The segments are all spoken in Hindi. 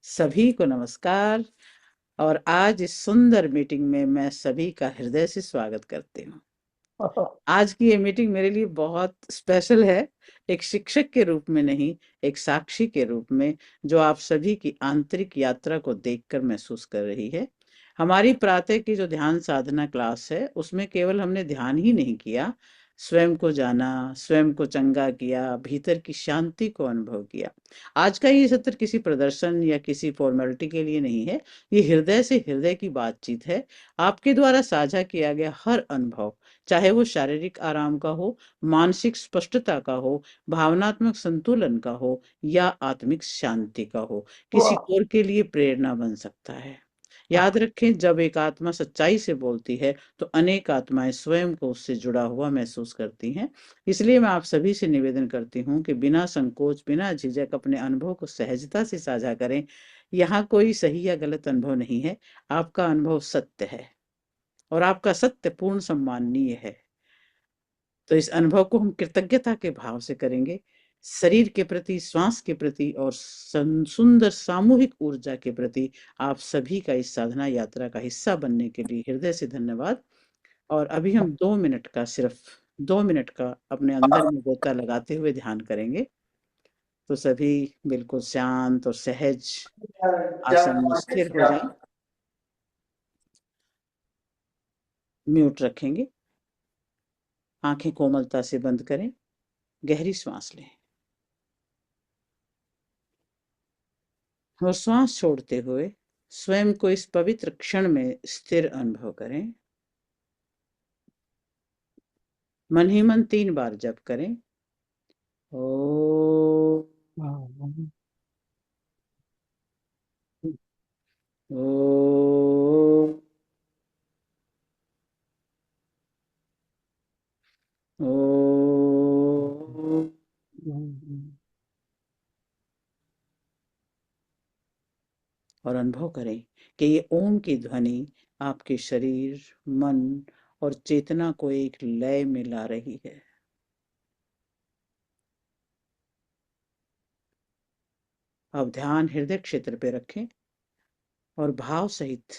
सभी को नमस्कार। और आज इस सुंदर मीटिंग में मैं सभी का हृदय से स्वागत करती हूँ। आज की ये मीटिंग मेरे लिए बहुत स्पेशल है। एक शिक्षक के रूप में नहीं, एक साक्षी के रूप में, जो आप सभी की आंतरिक यात्रा को देखकर महसूस कर रही है। हमारी प्रातः की जो ध्यान साधना क्लास है, उसमें केवल हमने ध्यान ही नहीं किया, स्वयं को जाना, स्वयं को चंगा किया, भीतर की शांति को अनुभव किया। आज का ये सत्र किसी प्रदर्शन या किसी फॉर्मेलिटी के लिए नहीं है। ये हृदय से हृदय की बातचीत है। आपके द्वारा साझा किया गया हर अनुभव, चाहे वो शारीरिक आराम का हो, मानसिक स्पष्टता का हो, भावनात्मक संतुलन का हो या आत्मिक शांति का हो, किसी वाह। और के लिए प्रेरणा बन सकता है। याद रखें, जब एक आत्मा सच्चाई से बोलती है तो अनेक आत्माएं स्वयं को उससे जुड़ा हुआ महसूस करती हैं। इसलिए मैं आप सभी से निवेदन करती हूँ कि बिना संकोच, बिना झिझक अपने अनुभव को सहजता से साझा करें। यहाँ कोई सही या गलत अनुभव नहीं है। आपका अनुभव सत्य है और आपका सत्य पूर्ण सम्माननीय है। तो इस अनुभव को हम कृतज्ञता के भाव से करेंगे। शरीर के प्रति, श्वास के प्रति और सुंदर सामूहिक ऊर्जा के प्रति आप सभी का इस साधना यात्रा का हिस्सा बनने के लिए हृदय से धन्यवाद। और अभी हम 2 मिनट का, सिर्फ 2 मिनट का अपने अंदर में गोता लगाते हुए ध्यान करेंगे। तो सभी बिल्कुल शांत और सहज आसन में स्थिर हो जाएं। म्यूट रखेंगे। आंखें कोमलता से बंद करें। गहरी सांस लें और श्वास छोड़ते हुए स्वयं को इस पवित्र क्षण में स्थिर अनुभव करें। मन ही मन 3 बार जप करें। ओ, ओ, ओ। और अनुभव करें कि ये ओम की ध्वनि आपके शरीर, मन और चेतना को एक लय में ला रही है। अब ध्यान हृदय क्षेत्र पे रखें और भाव सहित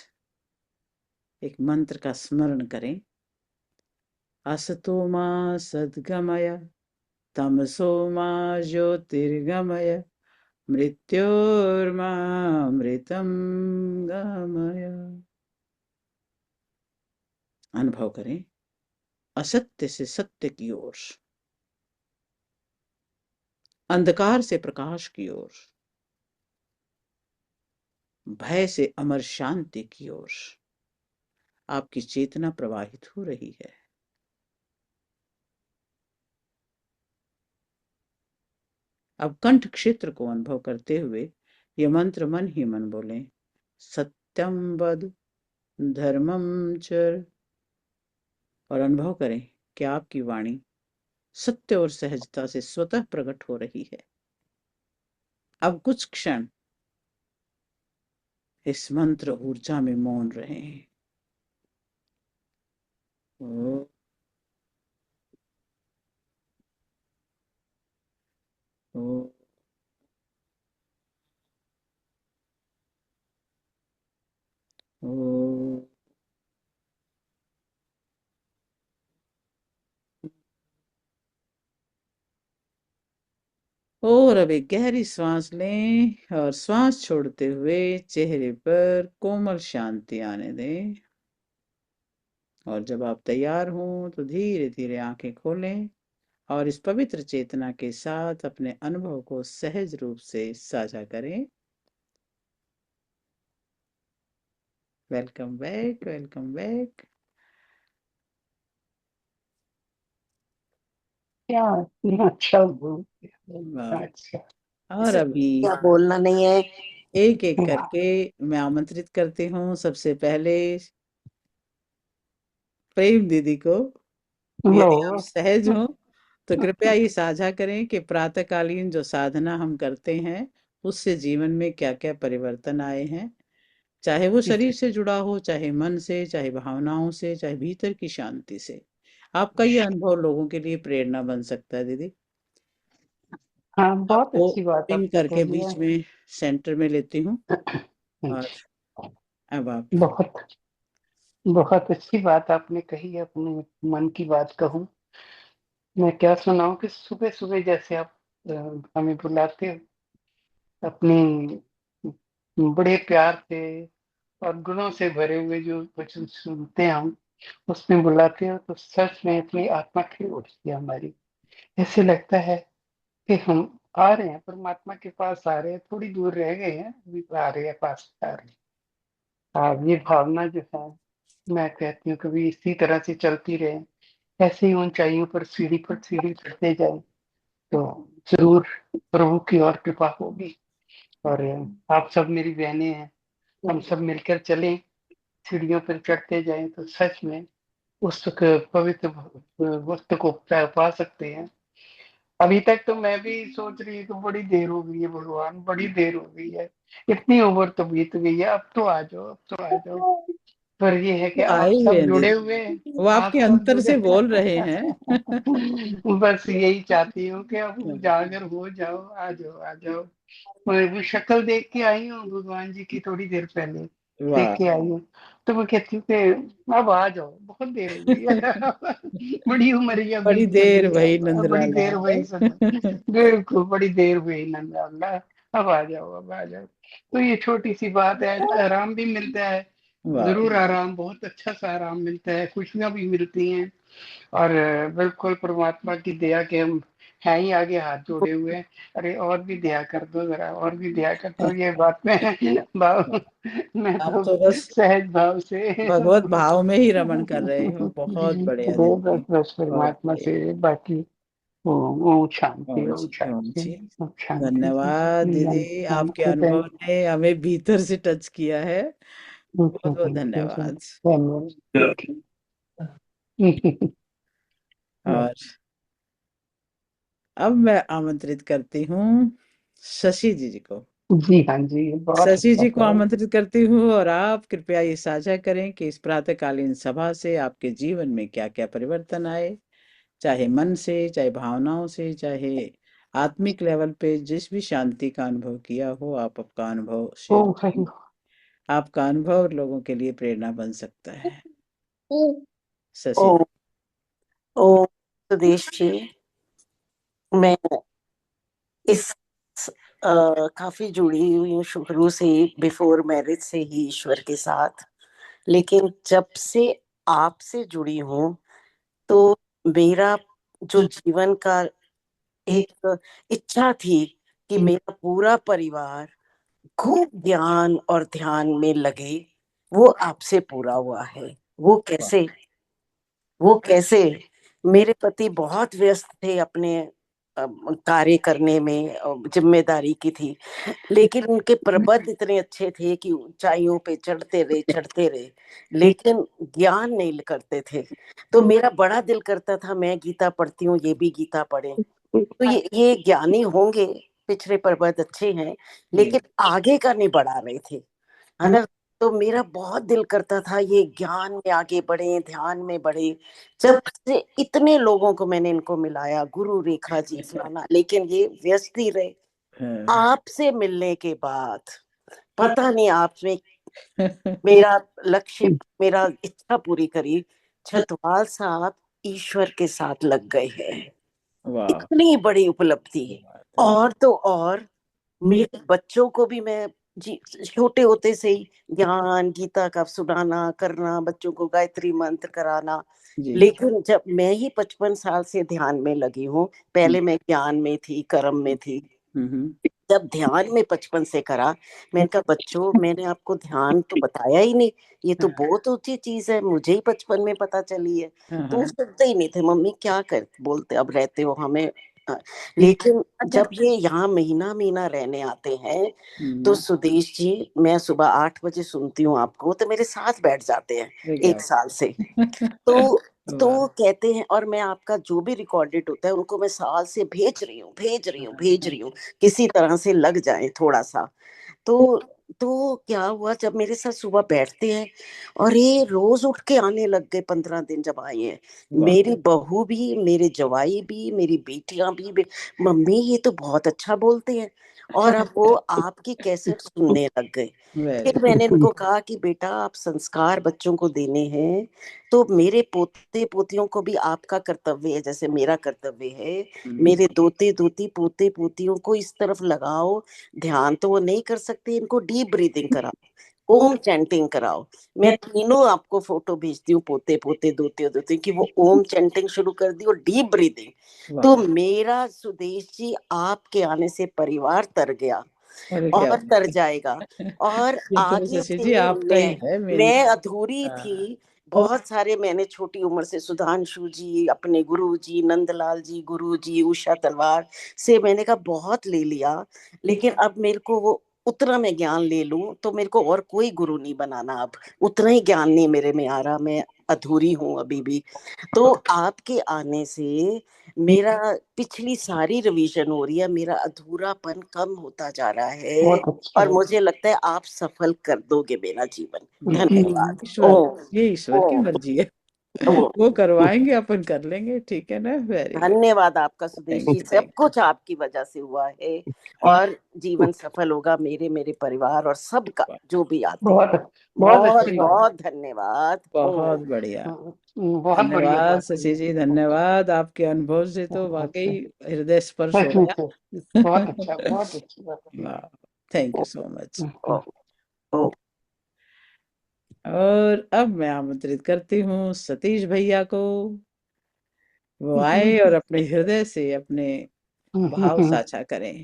एक मंत्र का स्मरण करें। असतो मा सद्गमय, तमसो मा ज्योतिर्गमय, मृत्योर्मामृतं गमय। अनुभव करें असत्य से सत्य की ओर, अंधकार से प्रकाश की ओर, भय से अमर शांति की ओर आपकी चेतना प्रवाहित हो रही है। अब कंठ क्षेत्र को अनुभव करते हुए ये मंत्र मन ही मन बोलें। सत्यम वद, धर्मम चर। और अनुभव करें कि आपकी वाणी सत्य और सहजता से स्वतः प्रकट हो रही है। अब कुछ क्षण इस मंत्र ऊर्जा में मौन रहें। ओ, ओ, ओ। और अब एक गहरी सांस लें और श्वास छोड़ते हुए चेहरे पर कोमल शांति आने दें। और जब आप तैयार हों तो धीरे धीरे आंखें खोलें और इस पवित्र चेतना के साथ अपने अनुभव को सहज रूप से साझा करें। Welcome back, welcome back. क्या इतना अच्छा बोलते हो, इतना अच्छा। और इसे अभी क्या बोलना नहीं है। एक एक वाह। करके मैं आमंत्रित करती हूँ सबसे पहले प्रेम दीदी को। यदि आप लो। सहज हो तो कृपया ये साझा करें कि प्रातःकालीन जो साधना हम करते हैं, उससे जीवन में क्या क्या परिवर्तन आए हैं। चाहे वो शरीर से जुड़ा हो, चाहे मन से, चाहे भावनाओं से, चाहे भीतर की शांति से। आपका ये अनुभव लोगों के लिए प्रेरणा बन सकता है दीदी। हाँ, बहुत आपको अच्छी बात पिन आपने करके कही बीच है। में सेंटर में लेती हूँ। और अब आप। बहुत बहुत अच्छी बात आपने कही है, अपने मन की बात कहूँ, मैं क्या सुनाऊं कि सुबह सुबह जैसे आप हमें बुलाते हो, अपनी बड़े प्यार से और गुणों से भरे हुए जो वचन सुनते हैं हम, उसमें बुलाते हो तो सच में इतनी आत्मा खिल उठती है हमारी। ऐसे लगता है कि हम आ रहे हैं, परमात्मा के पास आ रहे हैं, थोड़ी दूर रह गए हैं, अभी आ रहे हैं, पास आ रहे हैं। ये भावना जो है, मैं कहती हूँ कभी इसी तरह से चलती रहे, ऐसे ही ऊंचाइयों पर सीढ़ी चढ़ते जाए, तो जरूर प्रभु की और कृपा होगी। और आप सब मेरी बहनें हैं, हम सब मिलकर चलें, सीढ़ियों पर चढ़ते जाएं, तो सच में उस पवित्र वक्त को पा सकते हैं। अभी तक तो मैं भी सोच रही हूँ कि बड़ी देर हो गई है भगवान, बड़ी देर हो गई है, इतनी उम्र तो बीत गई है, अब तो आ जाओ, अब तो आ जाओ। पर ये है कि वो आए आप हुए सब हैं जुड़े दीदी, हुए हैं, वो आप आपके सब अंतर जुड़े से बोल रहे हैं। बस यही चाहती हूँ कि अब उजागर हो जाओ, आ जाओ, आ जाओ। मैं वो शक्ल देख के आई हूँ भगवान जी की, थोड़ी देर पहले देख वाह। के आई हूँ, तो मैं कहती हूँ कि अब आ जाओ, बहुत देर हो गई है। बड़ी उमरिया बड़ी बीत देर चली है, वही बड़ी नंदलाला। देर हुई सब, बिल्कुल बड़ी देर हुई नंदा, अब आ जाओ, अब आ जाओ। तो ये छोटी सी बात है, आराम भी मिलता है, वाह। जरूर आराम, बहुत अच्छा सा आराम मिलता है, खुशियां भी मिलती हैं। और बिल्कुल परमात्मा की दया के हम हैं ही आगे हाथ जोड़े हुए हैं। अरे और भी दया कर दो जरा, और भी दया कर दो, ये बात में भाव, मैं आप तो तो बस सहज भाव से भगवत भाव में ही रमण कर रहे हो। बहुत बढ़िया दे दीदी। बस बस बहुत परमात्मा बढ़िया। से बाकी। ओम शांति, ओम ओम जी, ओम शांति, जी। ओम शांति। धन्यवाद दीदी, आपके अनुभव ने हमें भीतर से टच किया है। बहुत बहुत धन्यवाद। धन्यवाद। और अब मैं आमंत्रित करती हूँ शशि जी को। जी हाँ जी, बहुत शशि अच्छा जी को था। आमंत्रित करती हूँ, और आप कृपया ये साझा करें कि इस प्रातःकालीन सभा से आपके जीवन में क्या क्या परिवर्तन आए, चाहे मन से, चाहे भावनाओं से, चाहे आत्मिक लेवल पे जिस भी शांति का अनुभव किया हो, आप आपका अनुभव शेयर ओम करें। हरि आपका अनुभव लोगों के लिए प्रेरणा बन सकता है। शशि ओम जी। ओम सुदेश जी, मैं इस काफी जुड़ी हुई हूँ शुरू से, बिफोर मैरिज से ही ईश्वर के साथ। लेकिन जब से आपसे जुड़ी हूँ, तो मेरा जो जीवन का एक इच्छा थी कि मेरा पूरा परिवार खूब ज्ञान और ध्यान में लगे, वो आपसे पूरा हुआ है। वो वाह। कैसे? वो कैसे? मेरे पति बहुत व्यस्त थे अपने कार्य करने में, जिम्मेदारी की थी, लेकिन उनके प्रबंध इतने अच्छे थे कि ऊंचाइयों पे चढ़ते रहे, लेकिन ज्ञान नहीं करते थे। तो मेरा बड़ा दिल करता था, मैं गीता पढ़ती हूँ, ये भी गीता पढ़े, तो ये ज्ञानी होंगे, पिछले प्रबंध अच्छे हैं, जी। लेकिन आगे का नहीं बढ़ा रहे थे, है ना। तो मेरा बहुत दिल करता था ये ज्ञान में आगे बढ़े, ध्यान में बढ़े। जब से इतने लोगों को मैंने इनको मिलाया, गुरु रेखा जी फलाना, लेकिन ये व्यस्त ही रहे। हाँ। आपसे मिलने के बाद पता नहीं आपने मेरा लक्ष्य, मेरा इच्छा पूरी करी। छतवाल साहब ईश्वर के साथ लग गए हैं, वाह। इतनी बड़ी उपलब्धि। क्या बात है। और तो और मेरे बच्चों को भी मैं जी छोटे होते से ही ज्ञान गीता का सुनाना करना, बच्चों को गायत्री मंत्र कराना। जी। लेकिन जब मैं ही 55 साल से ध्यान में लगी हूँ, हम्म। पहले मैं ज्ञान में थी, कर्म में थी, हम्म। जब ध्यान में 55 से करा, मैंने कहा बच्चों मैंने आपको ध्यान तो बताया ही नहीं, ये तो हाँ। बहुत ऊंची चीज है, मुझे ही 55 में पता चली है। हाँ। तो वो हाँ। सुनते ही नहीं थे, मम्मी क्या कर बोलते अब रहते हो हमें। लेकिन जब ये यहाँ महीना महीना रहने आते हैं, तो हम्म। सुदेश जी, मैं सुबह 8 बजे सुनती हूँ आपको, तो मेरे साथ बैठ जाते हैं ये क्या 1 साल से। बात। तो वाह। कहते हैं, और मैं आपका जो भी रिकॉर्डेड होता है उनको मैं साल से भेज रही हूँ, भेज रही हूँ, भेज रही हूँ, किसी तरह से लग जाए थोड़ा सा। तो तो क्या हुआ, जब मेरे साथ सुबह बैठते हैं और ये रोज उठ के आने लग गए 15 दिन जब आए हैं। वाह मेरी बहू भी, मेरे जवाई भी, मेरी बेटियां भी, मम्मी ये तो बहुत अच्छा बोलते हैं। और अब वो आपकी कैसेट सुनने लग गए। वेरी फिर मैंने इनको कहा कि बेटा आप संस्कार बच्चों को देने हैं तो मेरे पोते पोतियों को भी आपका कर्तव्य है, जैसे मेरा कर्तव्य है। मेरे दोते दोती पोते पोतियों को इस तरफ लगाओ। ध्यान तो वो नहीं कर सकते, इनको डीप ब्रीदिंग कराओ, ओम चैंटिंग कराओ। मैं तीनों आपको फोटो भेजती हूँ, पोते पोते दोते दोते, कि वो ओम चैंटिंग शुरू कर दी और डीप ब्रीदिंग। तो वाह। मेरा सुदेश जी आपके आने से परिवार तर गया अरे क्या और तर बात जाएगा। और ये तो आगे शशि जी से आपका ही है, मेरी मैं अधूरी हाँ। थी। बहुत सारे मैंने छोटी उम्र से सुधांशु जी, अपने गुरु जी नंदलाल जी, गुरु जी उषा तलवार से मैंने कहा बहुत ले लिया, लेकिन अब मेरे को वो उतना मैं ज्ञान ले लूं तो मेरे को और कोई गुरु नहीं बनाना। अब उतना ही ज्ञान नहीं मेरे में आ रहा, मैं अधूरी हूँ अभी भी। तो आपके आने से मेरा पिछली सारी रिवीजन हो रही है, मेरा अधूरापन कम होता जा रहा है बहुत अच्छी और बात। मुझे लगता है आप सफल कर दोगे मेरा जीवन। धन्यवाद। ईश्वर, ओम ये ईश्वर की ओम मर्जी है। ओम। वो करवाएंगे, अपन कर लेंगे, ठीक है ना। Very good. धन्यवाद आपका सुदेश थैंक जी, यू, सब थैंक कुछ आपकी वजह से हुआ है और जीवन सफल होगा मेरे, मेरे परिवार और सबका यू। जो भी आते हैं। बहुत बहुत बहुत अच्छी बात है। बहुत धन्यवाद। बहुत ओम। बढ़िया। बहुत बढ़िया धन्यवाद बात शशि कही जी, धन्यवाद। आपके अनुभव से तो वाकई है। हृदय स्पर्श हो सचमुच गया। से बहुत अच्छा, बहुत अच्छी बात है। वाह, thank you so much. Om Om. और अब मैं आमंत्रित करती हूँ सतीश भैया को। वो आए और अपने हृदय से अपने भाव साझा करें।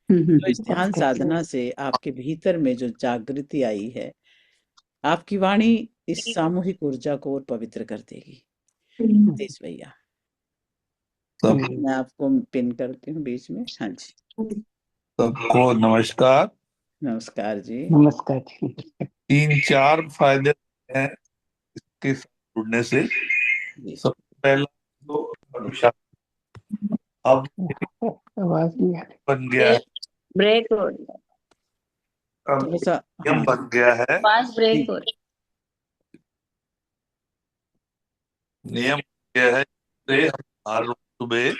तो इस ध्यान साधना से आपके भीतर में जो जागृति आई है, आपकी वाणी इस सामूहिक ऊर्जा को और पवित्र कर देगी। सतीश भैया, मैं आपको पिन करती हूँ बीच में। हाँ जी, सबको नमस्कार। नमस्कार जी। नमस्कार जी। 3-4 फायदे हैं इसके साथ जुड़ने से। जी सबसे पहला तो अनुशासन अब आवाज नहीं आ रही। बन गया है, ब्रेक हो रही है, अब थोड़ा सा। नियम हाँ बन गया है, पास ब्रेक जी हो रही नियम बन गया है से हम हर रोज सुबह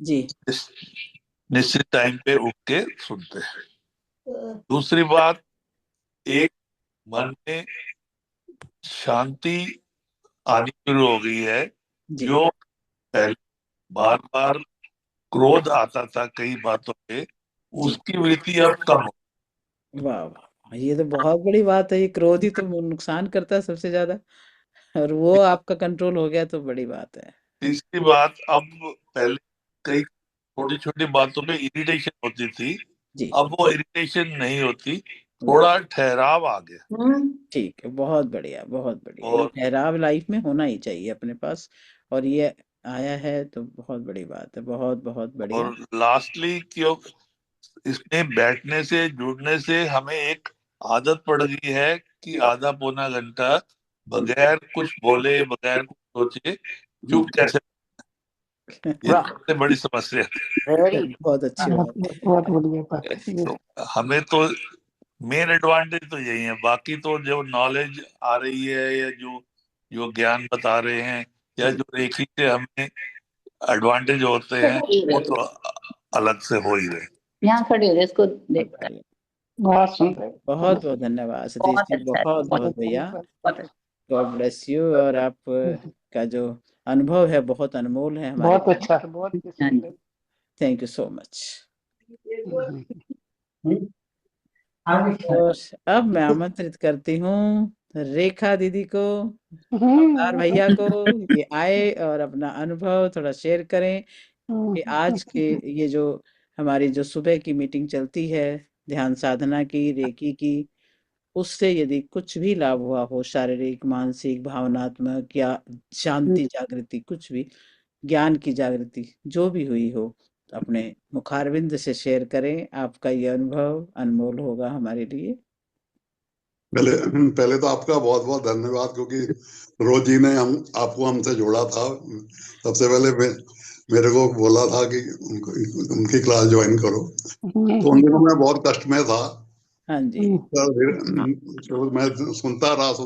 जी निश्चित टाइम पे उठ के सुनते हैं। दूसरी बात, एक मन में शांति आनी शुरू हो गई है। जी। जो पहले बार बार क्रोध आता था कई बातों पे, जी, उसकी वृत्ति अब कम हो। वाह वाह, ये तो बहुत बड़ी बात है। ये क्रोध ही तो नुकसान करता है सबसे ज्यादा, और वो आपका कंट्रोल हो गया तो बड़ी बात है। तीसरी बात, अब पहले कई छोटी छोटी बातों पे इरिटेशन होती थी, जी, अब वो इरिटेशन नहीं होती, थोड़ा ठहराव आ गया। है। ठीक है, बहुत बढ़िया, बहुत बढ़िया। ये और ठहराव लाइफ में होना ही चाहिए अपने पास, और ये आया है तो बहुत बड़ी बात है। बहुत बहुत बढ़िया। और लास्टली, क्यों इसमें बैठने से जुड़ने से हमें एक आदत पड़ गई है कि आधा पौना घंटा बगैर कुछ बोले, बगैर कुछ सोचे चुप कैसे, ये वाह, सबसे बड़ी समस्या है। वेरी बहुत अच्छी बहुत बात बहुत बढ़िया बात है ये। तो हमें तो मेन एडवांटेज तो यही है, बाकी तो जो नॉलेज आ रही है या जो जो ज्ञान बता रहे हैं या है। जो रेखी से हमें एडवांटेज होते हैं, वो तो अलग से हो ही रहे। यहाँ खड़ी हो जाए, इसको देख कर। बढ़िया। बहुत सुंदर। बहुत बहुत धन्यवाद सतीश बहुत जी, अच्छा है, बहुत बहुत भैया। बहुत अच्छा। God bless you. और आप का जो अनुभव है बहुत अनमोल है हमारे बहुत लिए। अच्छा है, बहुत ही हाँ सुंदर। Thank you so much. हम्म। और अब मैं आमंत्रित करती हूँ रेखा दीदी को, अवतार भैया को, ये आए और अपना अनुभव थोड़ा शेयर करें कि आज के ये जो हमारी जो सुबह की मीटिंग चलती है ध्यान साधना की, रेकी की, उससे यदि कुछ भी लाभ हुआ हो, शारीरिक, मानसिक, भावनात्मक या शांति जागृति, कुछ भी ज्ञान की जागृति जो भी हुई हो, अपने मुखारविंद से शेयर करें। आपका ये अनुभव अनमोल होगा हमारे लिए। पहले पहले तो आपका बहुत बहुत धन्यवाद, क्योंकि रोज जी ने हम आपको हमसे जोड़ा था। सबसे पहले मेरे को बोला था कि उनकी क्लास ज्वाइन करो, तो उन दिनों मैं बहुत कष्ट में था। हाँ जी। तो मैं सुनता रहा। तो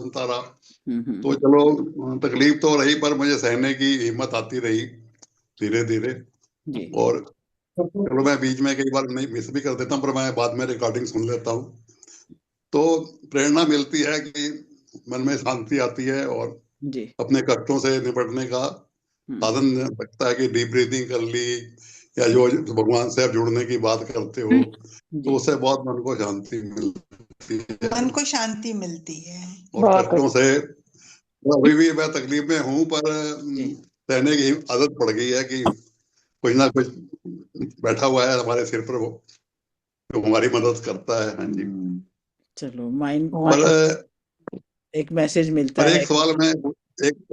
हम्म। चलो तकलीफ तो रही, पर मुझे सहने की हिम्मत आती रही धीरे धीरे। जी और चलो मैं बीच में कई बार नहीं मिस भी कर देता हूँ, पर मैं बाद में रिकॉर्डिंग सुन लेता हूँ। तो प्रेरणा मिलती है कि मन में शांति आती है, और जी। अपने कष्टों से निपटने का हम्म। साधन लगता है कि डीप ब्रीथिंग कर ली, या जो भगवान से आप जुड़ने की बात करते हो, तो जी उससे बहुत मन को शांति मिलती है। मन को शांति मिलती है। और बहुत कष्टों से अभी भी मैं तकलीफ में हूँ, पर जी। सहने की आदत पड़ गई है कि कुछ ना कुछ बैठा हुआ है हमारे सिर पर, वो जो हमारी मदद करता है। हाँ जी। चलो माइंड बहुत पर अच्छा। एक मैसेज मिलता पर है।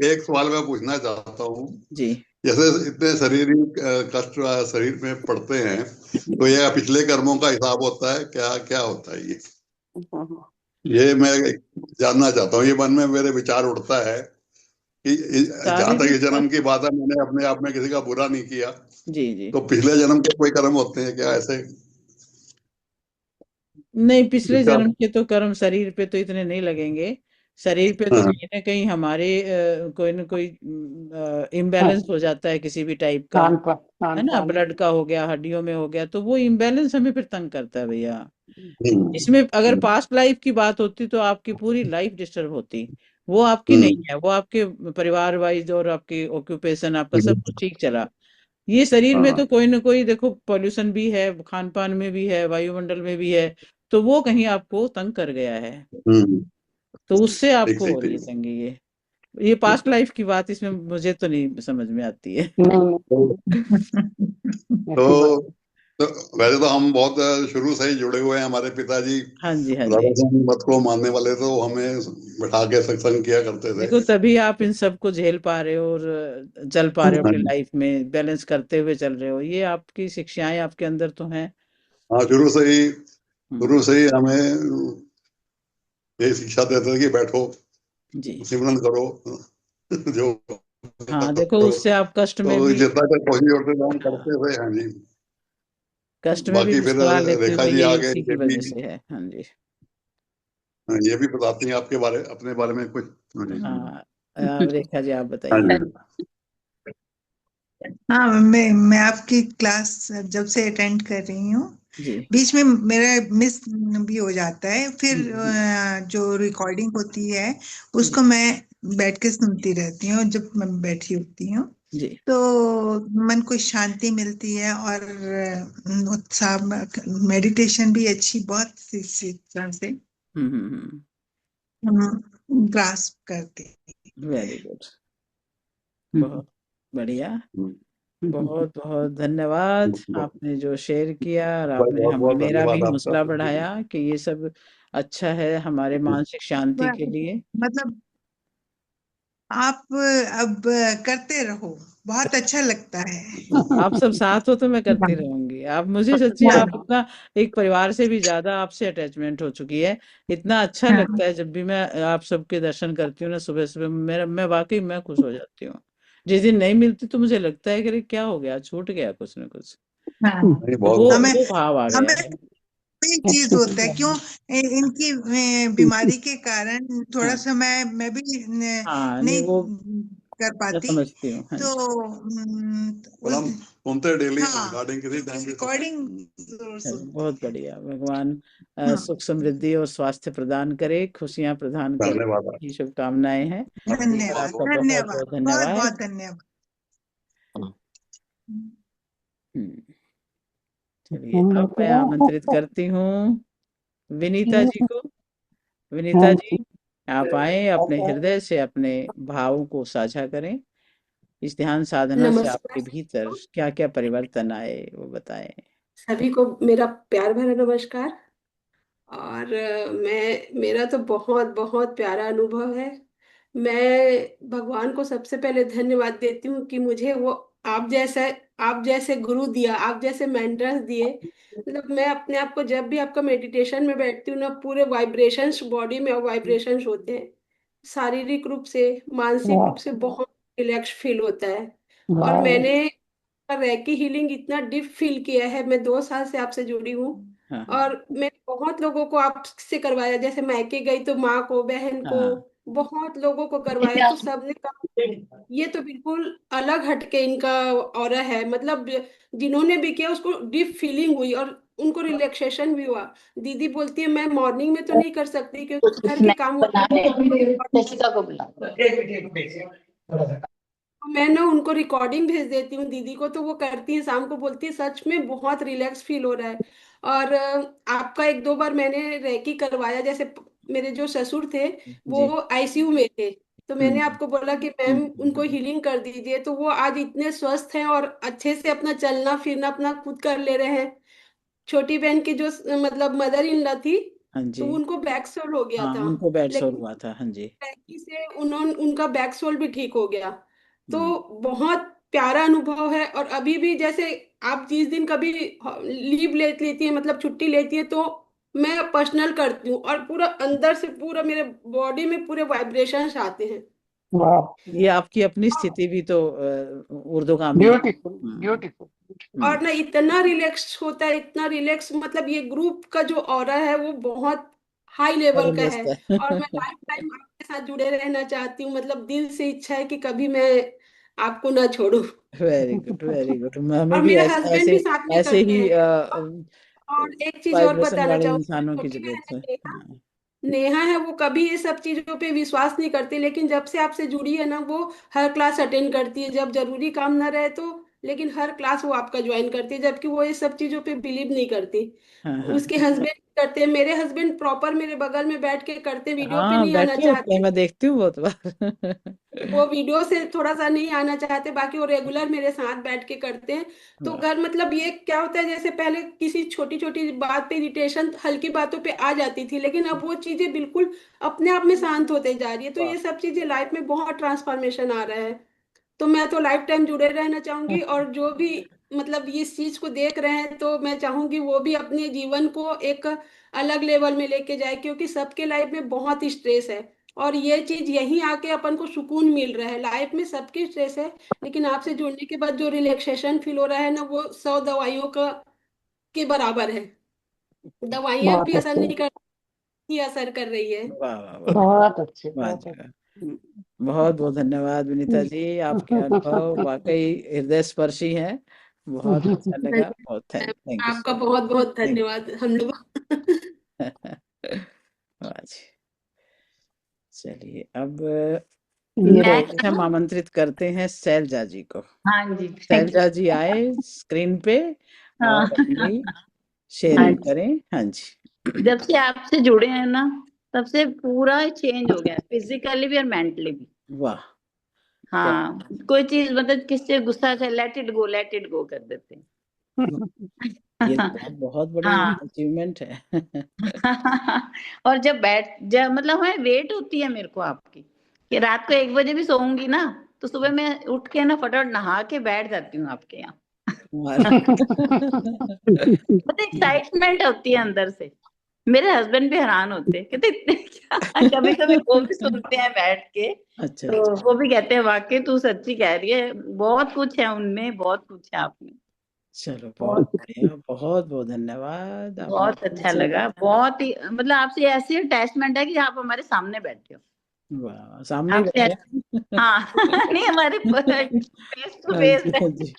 एक सवाल मैं पूछना चाहता हूँ। जी। जैसे इतने शारीरिक कष्ट शरीर में पड़ते हैं, तो यह पिछले कर्मों का हिसाब होता है, क्या क्या होता है ये मैं जानना चाहता हूँ। ये मन में मेरे विचार उठता है कि जहां तक शारीरिक इस जन्म कष्ट। की बात है, मैंने अपने आप में किसी का बुरा नहीं किया, जी जी। तो पिछले जन्म के कोई कर्म होते हैं क्या ऐसे? नहीं, पिछले इसका जन्म के तो कर्म शरीर पे तो इतने नहीं लगेंगे। शरीर पे तो हाँ। कहीं ना कहीं हमारे कोई ना कोई हाँ, इम्बैलेंस हो जाता है किसी भी टाइप का। खान है ना, पान। ब्लड का हो गया, हड्डियों में हो गया, तो वो इम्बैलेंस हमें फिर तंग करता है भैया। हम्म, इसमें अगर पास्ट लाइफ की बात होती तो आपकी पूरी लाइफ डिस्टर्ब होती। वो आपकी नहीं हम्म, है, वो आपके परिवार वाइज और आपके ऑक्यूपेशन आपका सब हम्म, कुछ ठीक चला। ये शरीर में हाँ। तो कोई ना कोई देखो पॉल्यूशन भी है, खान पान में भी है, वायुमंडल में भी है, तो वो कहीं आपको तंग कर गया है, हम्म, तो उससे ठीक आपको हो ठीक रही है ठीक। तंगी। ये पास्ट लाइफ की बात इसमें मुझे तो नहीं समझ में आती है। नहीं नहीं, तो, ऐसी बात। तो, तो वैसे तो हम बहुत शुरू से ही जुड़े हुए हैं। हमारे पिताजी हाँ जी हाँ जी। राधा स्वामी मत को मानने वाले थे, तो हमें बिठा के सत्संग किया करते थे। देखो तभी आप इन सबको झेल पा रहे हो और चल पा रहे हो, अपनी हाँ। लाइफ में बैलेंस करते हुए चल रहे हो, ये आपकी शिक्षाएं आपके अंदर तो हैं। हाँ, हम्म। शुरू से ही हमें ये शिक्षा देते थे कि बैठो, जी। सिमरन करो, जो हाँ देखो, करो। उससे आप कष्ट में तो भी, जितना तक कोशिश करते थे हम करते थे। हाँ जी। कष्ट में भी बाकी फिर मुस्कुरा लेते रेखा हो, जी ये आगे, इसी की वजह से है। हाँ जी। ये भी बताती हैं आपके बारे, अपने बारे में कुछ। हाँ जी। हाँ रेखा जी आप हाँ बताइए। जी। हाँ, मैं आपकी क्लास जब से अटेंड कर रही हूँ, जी। बीच में मेरा मिस भी हो जाता है, फिर हम्म। जो रिकॉर्डिंग होती है जी उसको मैं बैठ के सुनती रहती हूँ जब मैं बैठी होती हूँ। जी। तो मन को शांति मिलती है, और उत्साह, मेडिटेशन भी अच्छी बहुत सी तरह से हम्म। हम ग्रास्प करते वेरी हैं। गुड। बहुत बढ़िया। बहुत बहुत धन्यवाद, आपने जो शेयर किया और भाई आपने बहुत हम बहुत मेरा भी धन्यवाद आपका। हौसला बढ़ाया कि ये सब अच्छा है हमारे मानसिक शांति के लिए। मतलब आप अब करते रहो, बहुत अच्छा लगता है। आप सब साथ हो तो मैं करती रहूंगी। आप मुझे सच्ची, हाँ, आप इतना, एक परिवार से भी ज्यादा आपसे अटैचमेंट हो चुकी है। इतना अच्छा हाँ, लगता है जब भी मैं आप सबके दर्शन करती हूँ ना सुबह सुबह, मेरा मैं वाकई मैं खुश हो जाती हूँ। जिस दिन नहीं मिलती तो मुझे लगता है कि अरे क्या हो गया, छूट गया कुछ ना कुछ। हाँ। नहीं, तो बहुत वो बहुत। हमें वो भाव आ गया हमें है। कोई चीज होता है क्यों, इनकी बीमारी के कारण थोड़ा हाँ सा मैं भी हाँ, नहीं नहीं वो कर मैं पाती। समझती हूँ। हाँ तो जी। पर हम सुनते डेली हाँ, रिकॉर्डिंग किसी टाइम पे। रिकॉर्डिंग जरूर चलो सुनते बहुत बढ़िया, भगवान हैं। सुख समृद्धि और स्वास्थ्य प्रदान करे, खुशियां प्रदान करे, धन्यवाद। ये शुभकामनाएं हैं। और धन्यवाद, आपका बहुत धन्यवाद, बहुत बहुत धन्यवाद। बहुत धन्यवाद। हम्म, चलिए अब मैं आमंत्रित करती हूँ विनीता जी को। विनीता जी, आप आए, अपने हृदय से अपने भावों को साझा करें। इस ध्यान साधना से नमस्कार। आपके भीतर क्या क्या परिवर्तन आए वो बताएं। सभी को मेरा प्यार भरा नमस्कार। और मेरा तो बहुत बहुत प्यारा अनुभव है। मैं भगवान को सबसे पहले धन्यवाद देती हूँ कि मुझे वो आप जैसे गुरु दिया, आप जैसे मेंटर्स दिए। मतलब मैं अपने आप को, जब भी आपका मेडिटेशन में बैठती हूँ ना, पूरे वाइब्रेशंस बॉडी में वाइब्रेशंस होते हैं। शारीरिक रूप से, मानसिक रूप से बहुत रिलैक्स फील होता है। और मैंने रैकी हीलिंग इतना डीप फील किया है। मैं 2 साल से आपसे जुड़ी हूँ। हाँ, और मैंने बहुत लोगों को आपसे करवाया, जैसे मायके गई तो माँ को, बहन को, हाँ, बहुत लोगों को करवाया, तो सबने कहा ये तो बिल्कुल अलग हटके इनका ऑरा है। मतलब जिन्होंने भी किया उसको डीप फीलिंग हुई और उनको रिलैक्सेशन भी हुआ। दीदी बोलती है मैं मॉर्निंग में तो नहीं कर सकती क्योंकि घर के काम होते हैं, जसिका को बुला। तो मैं ना उनको रिकॉर्डिंग भेज देती हूँ दीदी को, तो वो करती है, शाम को बोलती है सच में बहुत रिलैक्स फील हो रहा है। और आपका एक दो बार मैंने रेकी करवाया, जैसे मेरे जो ससुर थे वो जी, आईसीयू में थे, तो मैंने हम्म, आपको बोला कि मैम उनको हीलिंग कर दीजिए, तो वो आज इतने स्वस्थ हैं और अच्छे से अपना चलना फिरना अपना खुद कर ले रहे हैं। छोटी बहन की जो मतलब मदर इन लॉ थी, हाँ तो जी, उनको बैक सोल हो गया हाँ, था, उनको बेड सोर लेकिन हुआ था, हाँ जी, थेरेपी से उनका बैक सोल भी ठीक हो गया। तो हम्म, बहुत प्यारा अनुभव है। और अभी भी जैसे आप 30 दिन कभी लीव ले लेती है, मतलब छुट्टी लेती है, तो मैं पर्सनल करती हूँ और पूरा अंदर से पूरा मेरे बॉडी में पूरे वाइब्रेशंस आते हैं। वाह, ये आपकी अपनी स्थिति भी तो ऊर्ध्वगामी है। ब्यूटीफुल हम्म, ब्यूटीफुल। हम्म, और ना इतना रिलैक्स होता है, इतना रिलैक्स, मतलब ये ग्रुप का जो ऑरा है वो बहुत हाई लेवल का है। जबरदस्त और मैं है। लाइफ टाइम आपके साथ जुड़े रहना चाहती हूँ, मतलब दिल से इच्छा है कि कभी मैं आपको ना छोड़ूं। Very good, very good. हमें और भी मेरे ऐसे हस्बैंड ऐसे भी साथ में ऐसे करते ही हैं। और एक चीज और वाइब्रेशन बताना वाले चाहूंगी, इंसानों की छोटी जरूरत बहन है। है नेहा। हाँ, नेहा है, वो कभी ये सब चीजों पे विश्वास नहीं करती, लेकिन जब से आपसे जुड़ी है ना, वो हर क्लास अटेंड करती है, जब जरूरी काम ना रहे तो, लेकिन हर क्लास वो आपका ज्वाइन करती है, जबकि वो ये सब चीजों पे बिलीव नहीं करती। हाँ, हाँ, उसके हस्बैंड करते हैं, मेरे हस्बैंड प्रॉपर मेरे बगल में बैठ के करते, वीडियो पे हाँ, नहीं आना बैठे होते हैं, चाहते। मैं देखती हूँ बहुत बार। वो वीडियो से थोड़ा सा नहीं आना चाहते, बाकी वो रेगुलर मेरे साथ बैठ के करते हैं। तो वाह, घर मतलब ये क्या होता है, जैसे पहले किसी छोटी छोटी बात पे इरिटेशन हल्की बातों पे आ जाती थी, लेकिन अब वो चीजें बिल्कुल अपने आप में शांत होते जा रही है। तो वाह। ये सब चीजें लाइफ में बहुत ट्रांसफॉर्मेशन आ रहा है। तो मैं तो लाइफ टाइम जुड़े रहना चाहूंगी, और जो भी मतलब ये इस चीज को देख रहे हैं, तो मैं चाहूंगी वो भी अपने जीवन को एक अलग लेवल में लेके जाए, क्योंकि सबके लाइफ में बहुत स्ट्रेस है। और ये चीज यहीं आके अपन को सुकून मिल रहा है। लाइफ में सबकी स्ट्रेस है, लेकिन आपसे जुड़ने के बाद जो रिलैक्सेशन फील हो रहा है ना, वो 100 दवाइयों का के बराबर है। दवाइयां भी बहुत असर अच्छे, नहीं कर, ही असर कर रही है। वाह, वाह, वाह, बहुत अच्छे, वाह बहुत जी, वाह। अच्छे। बहुत बहुत धन्यवाद विनीता जी, आपके अनुभव वाकई हृदय स्पर्शी हैं। बहुत अच्छा लगा, बहुत थैंक यू आपका सो बहुत बहुत मच, धन्यवाद हम लोग। थैंक वाह जी। चलिए अब ये मैं रहे। नेक्स्ट हम आमंत्रित करते हैं शैलजा जी को। हाँ जी, थैंक यू। शैलजा जी आए स्क्रीन पे हाँ और अपनी हाँ शेयरिंग जी, करें। हाँ जी। जब से आपसे जुड़े हैं ना, तब से पूरा चेंज हो गया, फिजिकली भी और मेंटली भी। वाह, क्या हाँ, कोई चीज मतलब किससे गुस्सा से लेट इट गो कर देते हैं। ये तो बहुत बहुत बड़ी हाँ। अचीवमेंट है। और जब मतलब हमें वेट होती है मेरे को आपकी, कि रात को 1 बजे भी सोऊंगी ना, तो सुबह मैं उठ के ना फटाफट नहा के बैठ जाती हूँ आपके यहाँ। हमारा मतलब एक्साइटमेंट होती है अंदर से। मेरे हस्बैंड भी हैरान होते हैं, कहते इतने क्या। कभी कभी वो भी सुनते हैं बैठ के, अच्छा तो अच्छा, वो भी कहते हैं वाकई तू सच्ची कह रही है, बहुत कुछ है उनमें, बहुत कुछ है आप में। चलो बहुत बहुत बढ़िया, बहुत बहुत धन्यवाद, आपने बहुत दिल अच्छा से लगा, बहुत ही मतलब आपसे ऐसी अटैचमेंट है कि आप हमारे सामने बैठे हो। वाह, सामने ही आपसे बैठे हैं। हाँ नहीं, हमारे फेस टू हाँ फेस जी, है। हाँ जी।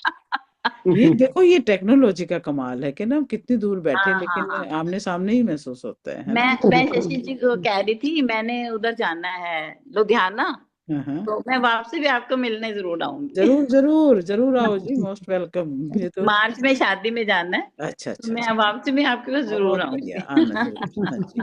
ये देखो, ये टेक्नोलॉजी का कमाल है कि ना, हम कितनी दूर बैठे हाँ हाँ लेकिन हाँ। आमने सामने ही महसूस होता है ना। मैं शशि जी को कह रही थी, मैंने उधर जाना है लुधियाना, हाँ हाँ, तो मैं वापसी भी आपको मिलने जरूर आऊंगी। जरूर जरूर जरूर आओ जी, मोस्ट वेलकम। ये तो मार्च में शादी में जाना है, अच्छा तो अच्छा मैं अच्छा, वापसी में आपके पास जरूर बहुत बढ़िया, आऊंगी। आना जरूर, हाँ जी,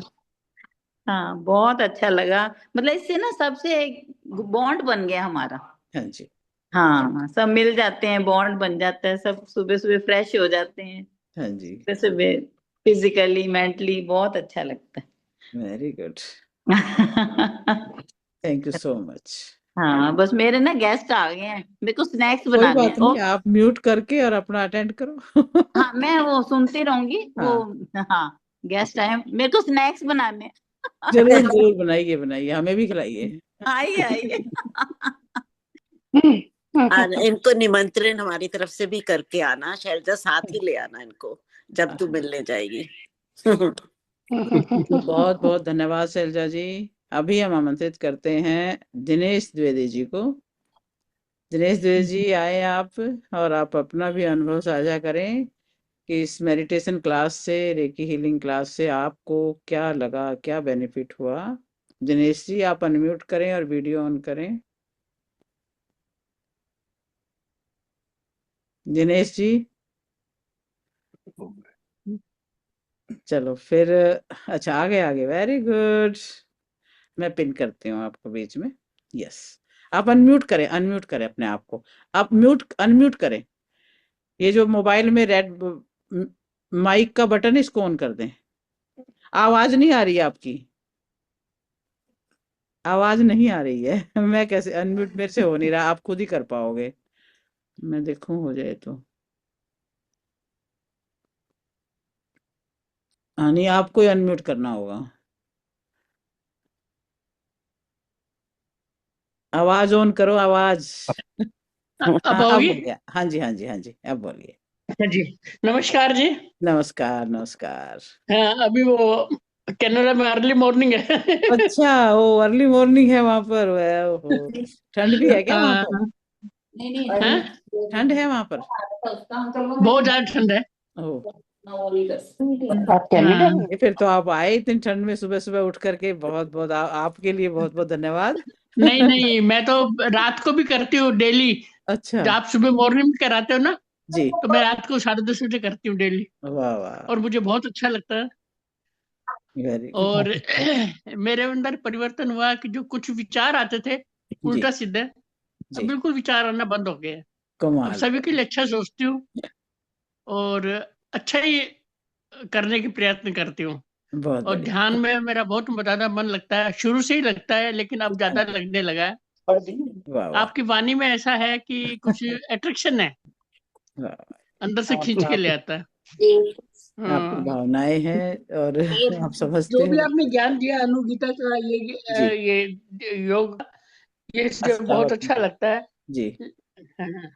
हाँ, बहुत अच्छा लगा। मतलब इससे ना सबसे एक बॉन्ड बन गया हमारा। हाँ जी, हाँ, सब मिल जाते हैं, बॉन्ड बन जाता है, सब सुबह सुबह फ्रेश हो जाते हैं, हाँ जी, सुबह सुबह फिजिकली मेंटली बहुत अच्छा लगता वेरी गुड, है। Thank you so much. हाँ, बस मेरे ना गेस्ट आ गए हैं, मेरे को स्नैक्स कोई बनाने हैं। बात नहीं, आप म्यूट करके और अपना अटेंड करो। हाँ, मैं वो सुनती रहूंगी वो। हाँ, हाँ, गेस्ट आए हैं, मेरे को स्नैक्स बनाने हैं। जरूर जरूर, बनाइए बनाइए, हमें भी खिलाइए। आइए आइए। और इनको निमंत्रण हमारी तरफ से भी करके आना, शैलजा साथ ही ले आना इनको जब तू मिलने जाएगी। बहुत बहुत धन्यवाद शैलजा जी। अभी हम आमंत्रित करते हैं दिनेश द्विवेदी जी को। दिनेश द्विवेदी जी आए आप, और आप अपना भी अनुभव साझा करें कि इस मेडिटेशन क्लास से, रेकी हीलिंग क्लास से आपको क्या लगा, क्या बेनिफिट हुआ। दिनेश जी, आप अनम्यूट करें और वीडियो ऑन करें। दिनेश जी, चलो फिर। अच्छा, आगे आगे, वेरी गुड। मैं पिन करती हूँ आपको बीच में। यस, आप अनम्यूट करें अपने आप को। आप अनम्यूट करें। ये जो मोबाइल में रेड माइक का बटन है, इसको ऑन कर दें। आवाज नहीं आ रही है आपकी, आवाज नहीं आ रही है। मैं कैसे अनम्यूट, मेरे से हो नहीं रहा, आप खुद ही कर पाओगे। मैं देखूं हो जाए तो। हाँ, नहीं, आपको ही अनम्यूट करना होगा। आवाज ऑन करो, आवाज। अब हाँ, अब होगी? हो गया। हाँ जी, हाँ जी, हाँ जी, अब बोलिए। अच्छा जी, नमस्कार जी। नमस्कार, नमस्कार। हाँ, अभी वो कनाडा में अर्ली मॉर्निंग है। अच्छा, वो अर्ली मॉर्निंग है वहां पर। ओहो, ठंड भी है क्या वहां हाँ, पर? हाँ, ठंड है वहां पर? बहुत ज्यादा ठंड है। ओह, आप कनाडा हाँ, में? ये फिर तो आप आए इतनी ठंड में सुबह सुबह उठ करके। बहुत बहुत आपके लिए बहुत बहुत धन्यवाद। नहीं नहीं, मैं तो रात को भी करती हूँ डेली। अच्छा जब आप सुबह मॉर्निंग में कराते हो ना, जी, तो मैं रात को 10:30 बजे करती हूँ डेली। वाह वाह, और मुझे बहुत अच्छा लगता है। Very good. और मेरे अंदर परिवर्तन हुआ कि जो कुछ विचार आते थे जी उल्टा सीधे, अब जी, बिल्कुल विचार आना बंद हो गए हैं। अब कमाल। सभी के लिए अच्छा सोचती हूँ और अच्छा ही करने की प्रयत्न करती हूँ। बहुत और बढ़िया। ध्यान में मेरा बहुत ज्यादा मन लगता है, शुरू से ही लगता है, लेकिन अब हाँ ज्यादा जी, लगने लगा है। वाह वाह, आपकी वाणी में ऐसा है कि कुछ अट्रैक्शन है, वाह। अंदर से खींच के ले आता है। आपकी हाँ। भावनाएं हैं और और आप समझते जो भी हैं। आपने ज्ञान दिया अनुगीता का, जी, ये योग, ये मुझे बहुत अष्टावक्र, अच्छा लगता है। जी, हाँ।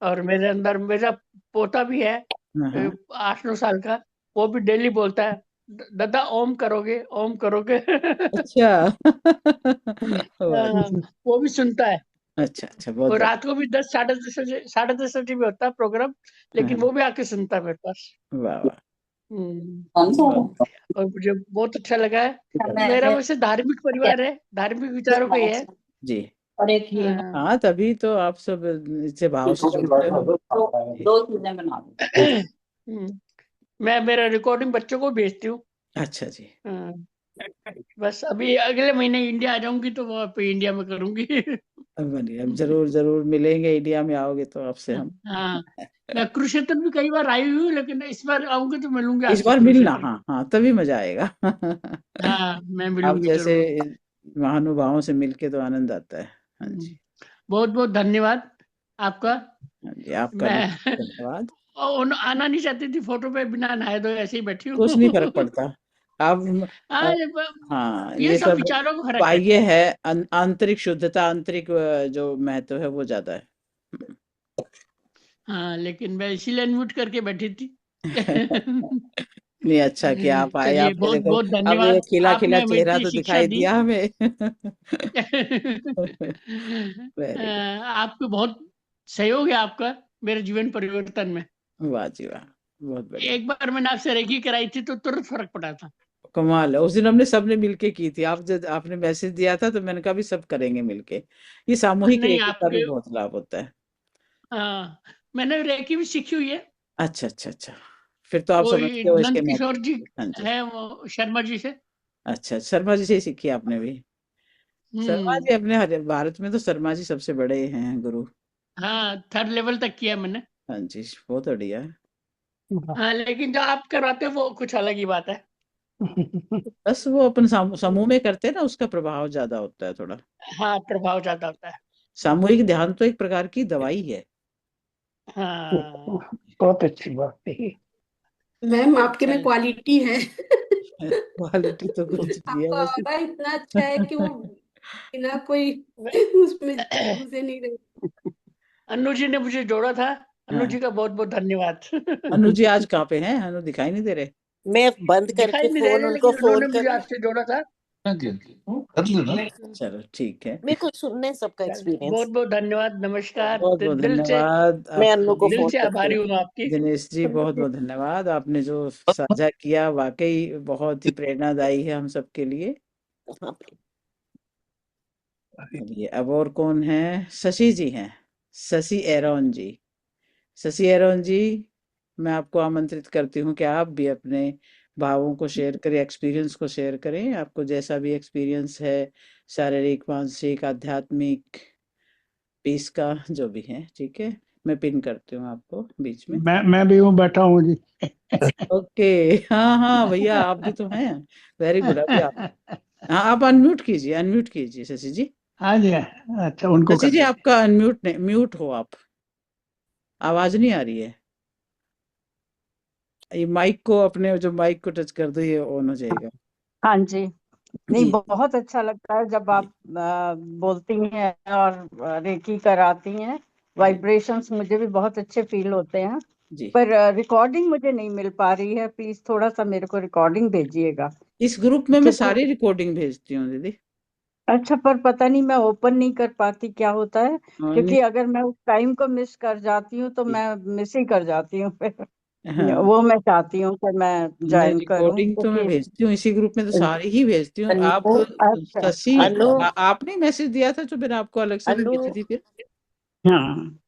और मेरे अंदर मेरा पोता भी है, हाँ हाँ। 8-9 साल का। वो भी डेली बोलता है, दादा ओम करोगे, ओम करोगे। अच्छा। वाह हाँ, जी। वो भी सुनता है। अच्छा अच्छा, बहुत और बढ़िया। रात को भी 10, 10:30 बजे भी होता है प्रोग्राम, हाँ लेकिन हाँ, वो भी आके सुनता है मेरे पास। वाह वाह, हम्म। बहुत बढ़िया। और मुझे बहुत अच्छा लगा है। मेरा वैसे धार्मिक परिवार है, धार्मिक विचारों का ही है। जी, हाँ। हाँ, तभी तो आप सब इससे भाव से जुड़ते हो। जी, हम्म, मैं मेरा रिकॉर्डिंग बच्चों को भेजती हूँ। अच्छा जी, हाँ, बस अभी अगले महीने इंडिया आ जाऊंगी तो वहाँ पे इंडिया में करूंगी। अब बढ़िया, अब जरूर जरूर मिलेंगे, इंडिया में आओगे तो आपसे हम। हाँ, मैं कुरुक्षेत्र भी कई बार आई हुई हूँ, लेकिन इस बार आऊंगी तो मिलूंगी इस आपसे बार मिलना, कुरुक्षेत्र में। हाँ हाँ, तभी मजा आएगा। हाँ, मैं आप मिलूंगी जैसे जरूर। महानुभावों से मिलके तो आनंद आता है। हाँ जी, बहुत बहुत धन्यवाद आपका। हाँ जी, आपका भी मैं धन्यवाद। आना नहीं चाहती थी फोटो पे, बिना नहाए धोए ऐसे ही बैठी कुछ नहीं फर्क हूँ। पड़ता। आप हाँ, हाँ, ये ये सब सब विचारों का फर्क है। बाह्य है। आंतरिक शुद्धता, आंतरिक जो महत्व है वो ज्यादा है। हाँ, लेकिन मैं इसीलिए अनम्यूट करके बैठी थी। नहीं, अच्छा कि आप आए। चलिए, आपने बहुत देखो, बहुत अब ये धन्यवाद। खिला खिला आपने हमें चेहरा इतनी तो शिक्षा दिखाई दी। दिया हमें। वेरी गुड, आपको बहुत सहयोग है आपका मेरे जीवन परिवर्तन में। वाह जी वाह, बहुत बढ़िया। एक बार मैंने आपसे रेकी कराई थी तो तुरंत फर्क पड़ा था। कमाल है, उस दिन हमने सबने मिलके की थी। आप जब आपने मैसेज दिया था तो मैंने कहा भी सब करेंगे मिलके। ये सामूहिक नहीं, रेकी का भी आपके बहुत लाभ होता है। मैंने रेकी भी सीखी हुई है। अच्छा अच्छा अच्छा, फिर तो आप कोई समझते हो इसके नंद किशोर जी महत्व। हाँ जी, है, वो शर्मा जी से। अच्छा, शर्मा जी से ही सीखी आपने भी? शर्मा हम्म। जी अपने हर भारत में तो शर्मा जी सबसे बड़े हैं गुरु। हाँ, 3rd लेवल तक किया मैंने। हाँ जी, बहुत बढ़िया है। हाँ, लेकिन जो आप करवाते हो वो कुछ अलग ही बात है। बस वो अपन समूह में करते हैं ना, उसका प्रभाव ज्यादा होता है थोड़ा। हाँ, प्रभाव ज्यादा होता है। सामूहिक ध्यान तो एक प्रकार की दवाई है। हाँ। बहुत अच्छी बात है। मैम आपके में चल। क्वालिटी है। क्वालिटी तो कुछ नहीं है आपका बस। ऑरा इतना अच्छा है कि वो बिना कोई उसमें घुसे नहीं रहे। अनु जी ने मुझे जोड़ा था। अनु हाँ, जी का बहुत बहुत धन्यवाद। अनु जी आज कहाँ पे हैं? अनु दिखाई नहीं दे रहे। मैं बंद दिखाई करके नहीं दे फोन रहे, उनको लेकिन उन्होंने फोन मुझे करूं? आपसे जोड़ा था। कर लेना। चलो ठीक है, मेरे को सुनने सबका एक्सपीरियंस। बहुत बहुत धन्यवाद, नमस्कार। बहुत बहुत दिल से धन्यवाद मैं आपको अन्नू को भी। दिल फोन से करती आभारी हूँ। हूँ आपकी। दिनेश जी बहुत बहुत धन्यवाद, आपने जो साझा किया वाकई बहुत ही प्रेरणादायी है हम सबके लिए। हाँ, चलिए अब और कौन है? शशि जी हैं, शशि एरोन जी। शशि एरोन जी, मैं आपको आमंत्रित करती हूँ कि आप भी अपने भावों को शेयर करें, एक्सपीरियंस को शेयर करें। आपको जैसा भी एक्सपीरियंस है, शारीरिक, मानसिक, आध्यात्मिक, पीस का, जो भी है, ठीक है। मैं पिन करती हूँ आपको बीच में। मैं भी हूँ, बैठा हूँ जी। ओके, हाँ हाँ भैया, आप भी तो हैं। Very good. अभी आप, हाँ, आप अनम्यूट कीजिए शशि जी। हाँ जी, अच्छा उनको शशि कर जी देते। आपका अनम्यूट नहीं, म्यूट हो आप, आवाज नहीं आ रही है। ये माइक को, अपने जो माइक को टच कर दो, ये ऑन हो जाएगा। हाँ जी, नहीं जी बहुत अच्छा लगता है जब जी आप बोलती हैं और रेकी कराती हैं। जी वाइब्रेशंस मुझे भी बहुत अच्छे फील होते हैं, जी। पर रिकॉर्डिंग मुझे नहीं मिल पा रही है। प्लीज थोड़ा सा मेरे को रिकॉर्डिंग भेजिएगा। इस ग्रुप में मैं क्योंकि सारी रिकॉर्डिंग भेजती हूँ दीदी। अच्छा, पर पता नहीं मैं ओपन नहीं कर पाती, क्या होता है? नहीं, क्योंकि अगर मैं उस टाइम को मिस कर जाती हूँ तो जी, मैं मिस ही कर जाती हूँ फिर। हाँ, वो मैं चाहती हूँ कि मैं नहीं, ज्वाइन करूँ, रिकॉर्डिंग तो मैं क्योंकि भेजती हूँ इसी ग्रुप में, तो सारी ही भेजती हूँ। आप अनु, अच्छा शशि, अन्नू, अच्छा, आपने मैसेज दिया था जो मैंने आपको अलग से भी अन्नू, भेजी थी फिर। हाँ,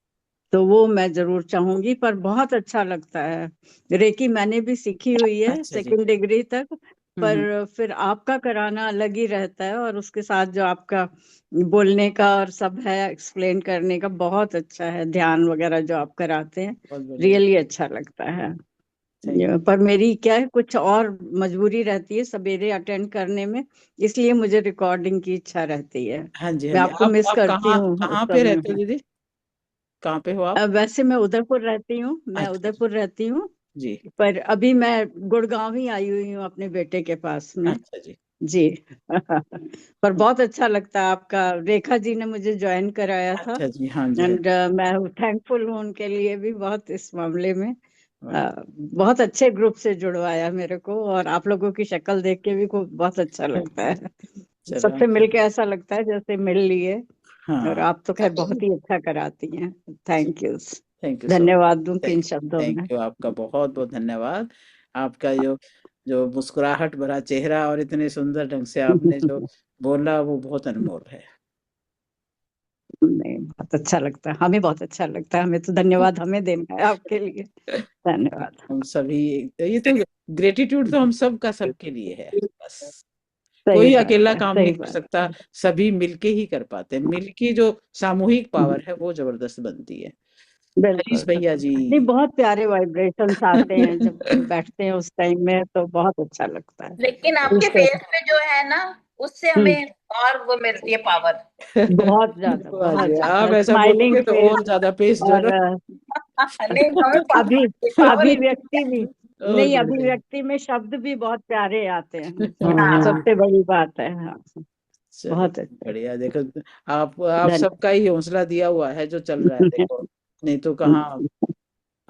तो वो मैं जरूर चाहूंगी। पर बहुत अच्छा लगता है, रेकी मैंने भी सीखी हुई है अच्छा जी। 2nd डिग्री तक। हम्म। पर फिर आपका कराना अलग ही रहता है, और उसके साथ जो आपका बोलने का और सब है, एक्सप्लेन करने का, बहुत अच्छा है। ध्यान वगैरह जो आप कराते हैं, बहुत बढ़िया। रियली अच्छा लगता है। थैंक पर मेरी क्या है, कुछ और मजबूरी रहती है सवेरे अटेंड करने में, इसलिए मुझे रिकॉर्डिंग की इच्छा रहती है। हाँ जी, हाँ मैं जी। आपको आप मिस आप करती कहाँ हूँ उस कहाँ पे समय रहते हो में। दीदी? कहाँ पे हो आप? वैसे मैं उदयपुर रहती हूँ, मैं अच्छा जी। उदयपुर रहती हूँ। जी। पर अभी मैं गुड़गांव ही आई हुई हूँ अपने बेटे के पास में। अच्छा जी। जी। पर बहुत अच्छा लगता है आपका, रेखा जी ने मुझे ज्वाइन कराया था। अच्छा जी, हाँ जी, हाँ एंड मैं थैंकफुल हूँ उनके लिए भी बहुत, इस मामले में। जी। बहुत अच्छे ग्रुप से जुड़वाया मेरे को, और आप लोगों की शक्ल देख के भी बहुत अच्छा लगता है। चलो हम सबसे मिलके सब, ऐसा लगता है जैसे मिल लिए। और हाँ, आप तो खैर बहुत ही अच्छा कराती हैं। Thank you. थैंक यू सो धन्यवाद दूं मच। किन शब्दों में? थैंक यू, आपका बहुत बहुत धन्यवाद। आपका जो जो मुस्कुराहट भरा चेहरा और इतने सुंदर ढंग से आपने जो बोला, वो बहुत अनमोल है। नहीं, बहुत अच्छा लगता है, हमें बहुत अच्छा लगता है। हमें तो धन्यवाद हमें देना है आपके लिए। धन्यवाद। हम सभी, ये तो ग्रेटिट्यूड तो हम सब का सबके लिए है। बस सही कोई बात अकेला है, काम सही नहीं कर बात सकता, सभी मिलके ही कर पाते हैं। मिलके जो सामूहिक पावर है वो जबरदस्त बनती है। बिल्कुल हरीश भैया बिल्कुल। जी। नहीं, बहुत प्यारे वाइब्रेशंस आते हैं जब बैठते हैं उस टाइम में, तो बहुत अच्छा लगता है। लेकिन आपके इस फेस पे जो है ना, उससे हम्म, हमें और वो मिलती है पावर। वाह जी, बहुत आप ज्यादा ऐसा स्माइलिंग बोलोगे तो फेस। और ज्यादा पेस जो है और नहीं, हमें अभी पावर अभिव्यक्ति भी, और नहीं, बढ़िया। अभिव्यक्ति में शब्द भी बहुत प्यारे आते हैं। हाँ। सबसे बड़ी बात है। हाँ, चलो बहुत अच्छा। बढ़िया। देखो, आप धन्यवाद। सबका ही हौसला दिया हुआ है जो चल रहा है, देखो। नहीं तो कहाँ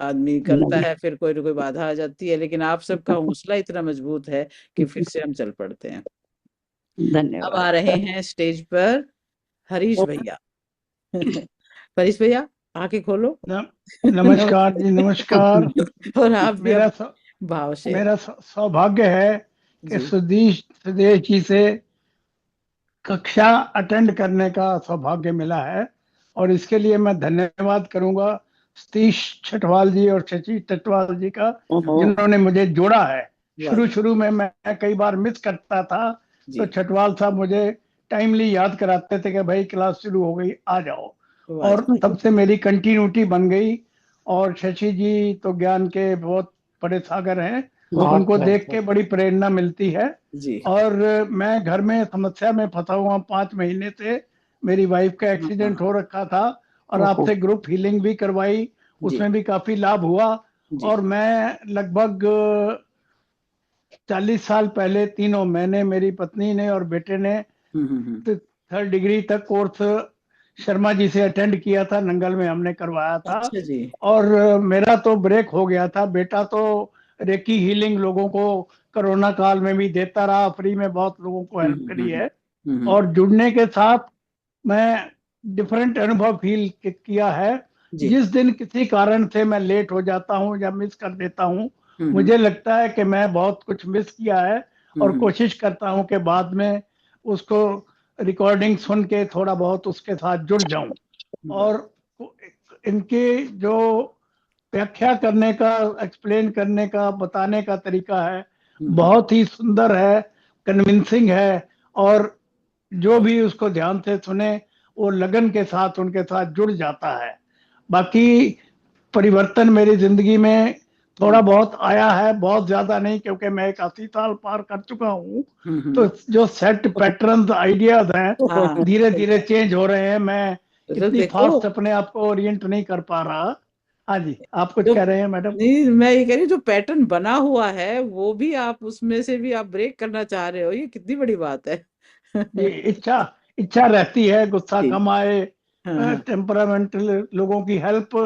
आदमी करता है, फिर कोई ना कोई बाधा आ जाती है, लेकिन आप सबका हौसला इतना मजबूत है कि फिर से हम चल पड़ते हैं। अब धन्यवाद। आ रहे हैं स्टेज पर हरीश भैया। हरीश भैया, आके खोलो। न- नमस्कार जी, नमस्कार। और आप भी मेरा अब भाव से। मेरा सौभाग्य है कि जी सुदेश जी से कक्षा अटेंड करने का सौभाग्य मिला है, और इसके लिए मैं धन्यवाद करूंगा सतीश छटवाल जी और शशि छटवाल जी का, जिन्होंने मुझे जोड़ा है। वाह शुरू जी, शुरू में मैं कई बार मिस करता था, तो जी छटवाल साहब मुझे टाइमली याद कराते थे कि भाई क्लास शुरू हो गई, आ जाओ। वाह और जी। तब से मेरी कंटिन्यूटी बन गई। और शशि जी तो ज्ञान के बहुत बड़े सागर हैं, उनको देख के बड़ी प्रेरणा मिलती है। जी और मैं घर में समस्या में फंसा हुआ 5 महीने से, मेरी वाइफ का एक्सीडेंट हाँ, हो रखा था, और आपसे ग्रुप हीलिंग भी करवाई, जी उसमें भी काफी लाभ हुआ। जी। और मैं लगभग 40 साल पहले, तीनों, मैंने, मेरी पत्नी ने और बेटे ने हम्म। 3rd डिग्री तक कोर्स शर्मा जी से अटेंड किया था, नंगल में हमने करवाया था। अच्छा जी। और मेरा तो ब्रेक हो गया था, बेटा तो रेकी हीलिंग लोगों को कोरोना काल में भी देता रहा, फ्री में बहुत लोगों को हेल्प करी है। और जुड़ने के साथ मैं डिफरेंट अनुभव फील किया है। जी। जिस दिन किसी कारण से मैं लेट हो जाता हूँ या मिस कर देता हूँ, मुझे लगता है कि मैं बहुत कुछ मिस किया है, और कोशिश करता हूँ कि बाद में उसको रिकॉर्डिंग सुन के थोड़ा बहुत उसके साथ जुड़ जाऊं। और इनकी जो व्याख्या करने का, एक्सप्लेन करने का, बताने का तरीका है बहुत ही सुंदर है, कन्विंसिंग है, और जो भी उसको ध्यान से सुने वो लगन के साथ उनके साथ जुड़ जाता है। बाकी परिवर्तन मेरी जिंदगी में थोड़ा बहुत आया है, बहुत ज्यादा नहीं, क्योंकि मैं 81 साल पार कर चुका हूँ। तो जो सेट पैटर्न्स, आइडियाज हैं, धीरे धीरे चेंज हो रहे हैं। मैं इतनी फास्ट अपने आप को ओरिएंट नहीं कर पा रहा। हाँ जी, आप कुछ कह रहे हैं मैडम? नहीं, मैं ये कह रही हूँ जो पैटर्न बना हुआ है वो भी आप उसमें से भी आप ब्रेक करना चाह रहे हो, ये कितनी बड़ी बात है। ये इच्छा रहती है, गुस्सा जी। कम आए, हाँ। टेम्परामेंटल लोगों की हेल्प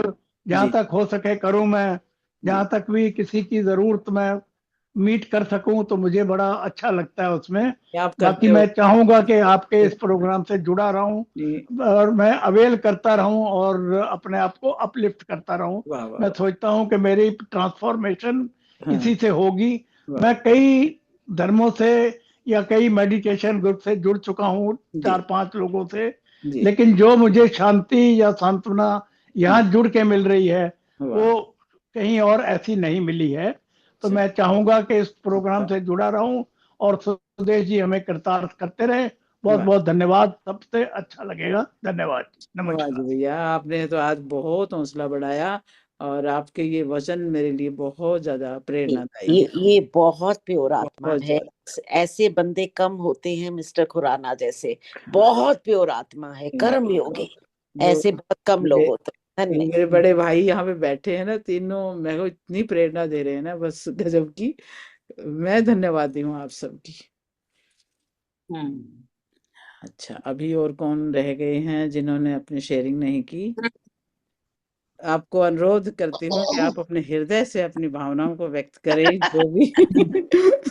जहां जी। तक हो सके करूं मैं, जहां तक भी किसी की जरूरत मैं मीट कर सकूं तो मुझे बड़ा अच्छा लगता है उसमें। आप बाकी करते हो। मैं चाहूंगा कि आपके इस प्रोग्राम से जुड़ा रहूं जी। और मैं अवेल करता रहूं और अपने आप को अपलिफ्ट करता रहूं। वाह वाह मैं वाह। सोचता हूं कि मेरी ट्रांसफॉर्मेशन हाँ। इसी से होगी। वाह। मैं कई धर्मों से या कई मेडिटेशन ग्रुप से जुड़ चुका हूँ, जी। 4-5 लोगों से, जी। लेकिन जो मुझे शांति या सांत्वना यहाँ जुड़ के मिल रही है वाह। वो कहीं और ऐसी नहीं मिली है। तो चल। मैं चाहूंगा कि इस प्रोग्राम से जुड़ा रहूं और सुदेश जी हमें कृतार्थ करते रहे। बहुत वाह बहुत धन्यवाद, सबसे अच्छा लगेगा। धन्यवाद, वाह जी नमस्कार। भैया, आपने तो आज बहुत हौसला बढ़ाया और आपके ये वचन मेरे लिए बहुत ज्यादा प्रेरणादायी है। ये बहुत प्योर आत्मा बहुत है। ज्यादा। ऐसे बंदे कम होते हैं मिस्टर खुराना जैसे, बहुत प्योर आत्मा है, कर्म योगी, जो ऐसे बहुत कम लोग मेरे होते हैं। जो धन्य। मेरे बड़े भाई यहाँ पे बैठे हैं ना, तीनों मेरे को इतनी प्रेरणा दे रहे हैं ना, बस गजब की। मैं धन्यवादी हूँ आप सबकी। अच्छा, अभी और कौन रह गए हैं जिन्होंने अपनी शेयरिंग नहीं की? आपको अनुरोध करती हूँ कि आप अपने हृदय से अपनी भावनाओं को व्यक्त करें, जो भी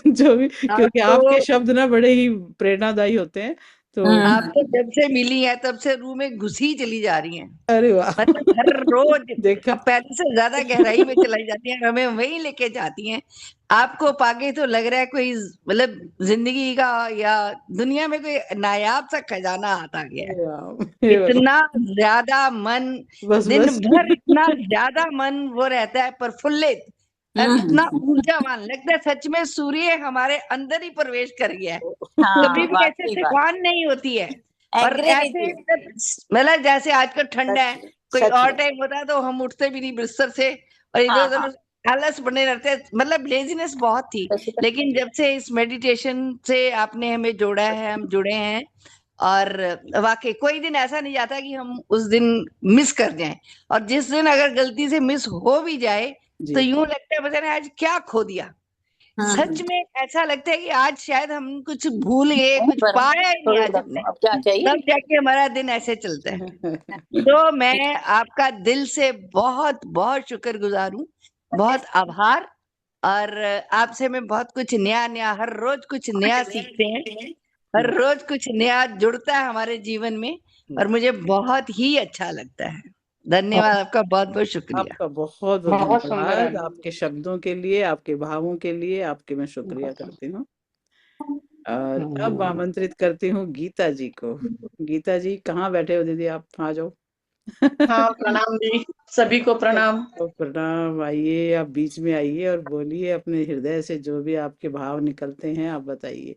जो भी, क्योंकि आपके शब्द ना बड़े ही प्रेरणादायी होते हैं। तो आप तो जब से मिली है तब से रूम में घुसी चली जा रही हैं। अरे वाह। मतलब हर रोज देखा। अब पहले से ज्यादा गहराई में चलाई जाती हैं, हमें वहीं लेके जाती हैं। आपको पाके तो लग रहा है कोई मतलब जिंदगी का या दुनिया में कोई नायाब सा खजाना आता गया है। अरे वाह, हे भगवान। इतना ज्यादा मन, बस दिन बस। भर इतना ज्यादा मन वो रहता है प्रफुल्लित और इतना ऊर्जावान लगता है, सच में सूर्य हमारे अंदर ही प्रवेश कर गया है। कभी भी ऐसे वाकई बात, थकान नहीं होती है। और एग्री विद ऐसे यू। मतलब जैसे आजकल ठंड है, कोई सच और में। टाइम होता है तो हम उठते भी नहीं बिस्तर से और इधर हाँ उधर आलस बने रहते हैं, मतलब लेजीनेस बहुत थी। लेकिन जब से इस मेडिटेशन से आपने हमें जोड़ा है, हम जुड़े हैं, और वाकई कोई दिन ऐसा नहीं जाता कि हम उस दिन मिस कर जाएं। और जिस दिन अगर गलती से मिस हो भी जाए तो जी। यूं लगता है पता नहीं आज क्या खो दिया। सच में ऐसा लगता है कि आज शायद हम कुछ भूल गए, कुछ पाया ही नहीं आज हमने, अब क्या चाहिए? तब जाके हमारा दिन ऐसे चलता है। तो मैं आपका दिल से बहुत बहुत शुक्रगुजार हूँ, बहुत आभार। और आपसे मैं बहुत कुछ नया नया, हर रोज कुछ नया सीखते हैं, हर रोज कुछ नया जुड़ता है हमारे जीवन में, और मुझे बहुत ही अच्छा लगता है। धन्यवाद, आपका बहुत बहुत शुक्रिया। आपका बहुत बहुत बहुत सुंदर धन्यवाद, है। आपके शब्दों के लिए, आपके भावों के लिए, आपके मैं शुक्रिया करती हूँ। और अब आमंत्रित करती हूँ गीता जी को। गीता जी कहाँ बैठे हो दीदी, आप आ जाओ। हाँ, प्रणाम दी, सभी को प्रणाम। तो प्रणाम, आइए आप बीच में आइए और बोलिए अपने हृदय से जो भी आपके भाव निकलते हैं, आप बताइए।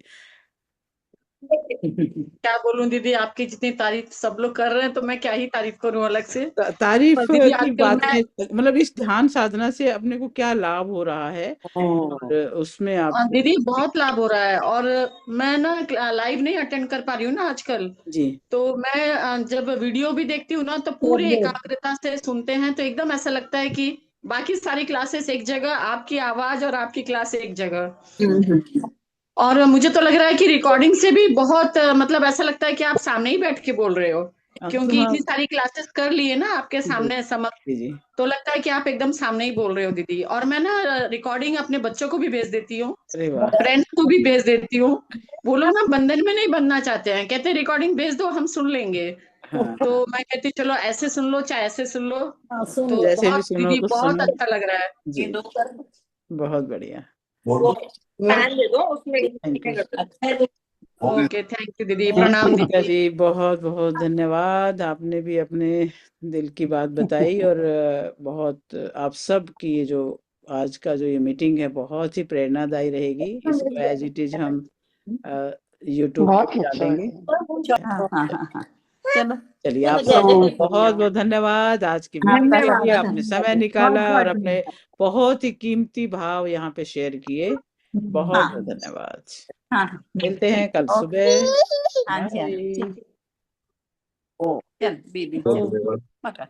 क्या बोलूं दीदी, आपकी जितनी तारीफ सब लोग कर रहे हैं तो मैं क्या ही तारीफ करूं अलग से। तारीफ पर दीदी की आजकल बात मैं, नहीं, मतलब इस ध्यान साधना से अपने को क्या लाभ हो रहा है और उसमें आप। दीदी बहुत लाभ हो रहा है। और मैं ना लाइव नहीं अटेंड कर पा रही हूँ ना आजकल, जी। तो मैं जब वीडियो भी देखती हूँ ना तो पूरी एकाग्रता से सुनते हैं, तो एकदम ऐसा लगता है कि बाकी सारी क्लासेस एक जगह, आपकी आवाज और आपकी क्लास एक जगह। और मुझे तो लग रहा है कि रिकॉर्डिंग से भी बहुत मतलब ऐसा लगता है कि आप सामने ही बैठ के बोल रहे हो। क्योंकि हाँ इतनी सारी क्लासेस कर लिए ना आपके सामने समझ, जी तो लगता है कि आप एकदम सामने ही बोल रहे हो दीदी। और मैं ना रिकॉर्डिंग अपने बच्चों को भी भेज देती हूँ, अरे वाह फ्रेंड्स को भी भेज देती हूँ। वो लोग ना बंधन में नहीं बनना चाहते हैं, कहते हैं रिकॉर्डिंग भेज दो हम सुन लेंगे। हाँ तो मैं कहती हूँ चलो ऐसे सुन लो चाहे ऐसे सुन लो। तो जैसे भी बहुत सुनो दीदी कुछ बहुत सुनो अच्छा लग रहा है। जी बहुत बढ़िया thank you okay thank you दीदी, प्रणाम मोनिका दीदी। जी बहुत बहुत धन्यवाद आपने भी अपने दिल की बात बताई और बहुत आप सब की ये जो आज का जो ये मीटिंग है बहुत ही प्रेरणादायी रहेगी इसको एज इट इज हम यूट्यूब पे बहुत भी ही अच्छा डालेंगे लगा। चलो चलिए आप जय सबको जय बहुत बहुत धन्यवाद आज की मीटिंग के लिए आपने समय निकाला और अपने बहुत ही कीमती भाव यहाँ पे शेयर किए बहुत बहुत धन्यवाद हाँ मिलते हैं कल ओके सुबह हाँ जी हाँ बाय जी। चल बीबी चल धन्यवाद। पकड़